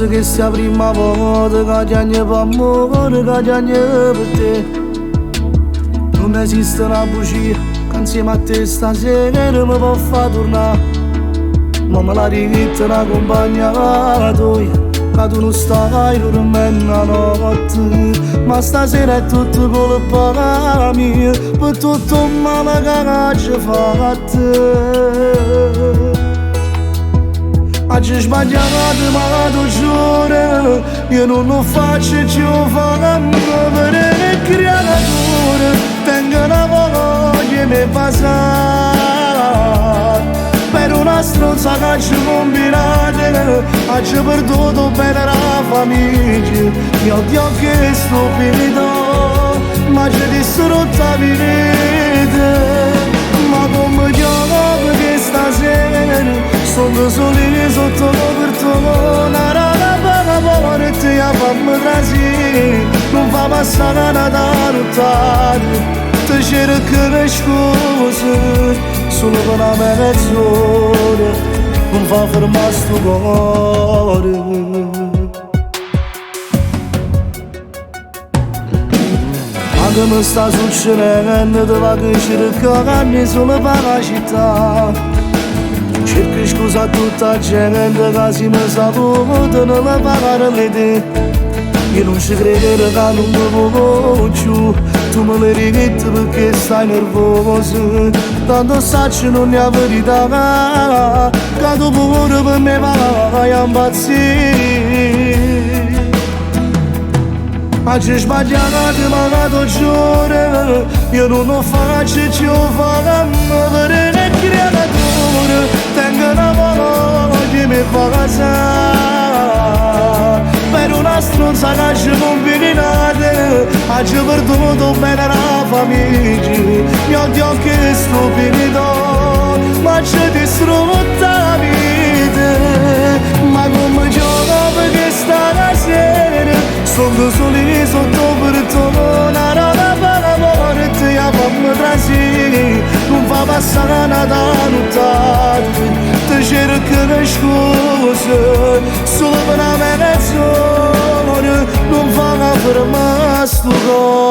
penso che sia la prima volta che chiagno per amore, che chiagno per te. Non esiste una bugia che insieme a te stasera mi può far tornare. Ma me la richitta una compagna tua, che tu non stai dormendo la notte. Ma stasera è tutto colpa mia, per tutto il male che ci fatto. Oggi sbagliato ma tu giuro, io non lo faccio più per il creatore. Tengo una voglia di passare per una stronza che ci combinate. Oggi perduto bene la famiglia, io ti ho chiesto perdono, ma ci distrutta la vita. Ma come chiamo che stasera sono soli sotto copertone, la porta e fammi trasire, non fa passare una tarutata, ti cerco le scuse, solo per una mezz'ora, non fa fermare sto cuore. Anche mi sta succedendo, ti va che cercare solo per la città. Cerco scusa a tutta la gente che si mi saluta nella pagare le te. Io non ci credo che non mi voglio, tu me le richiedi perché stai nervoso. Tanto sacci non è la verità, che tu pure per me vai a impazzire. Oggi sbagliato ma che tu giuro, io non lo faccio più per il creatore. Tengo una voglia mi fa casare per una stronza che ci combinate. Oggi perduto bene la famiglia, io ti ho chiesto perdono, ma ci distrutta la vita. Ma come gioco perché stasera sono soli sotto portone, la porta e fammi trasire, non fa passare una nottata, ti cerco le scuse, solo per una mezz'ora, non fa fermare sto cuore.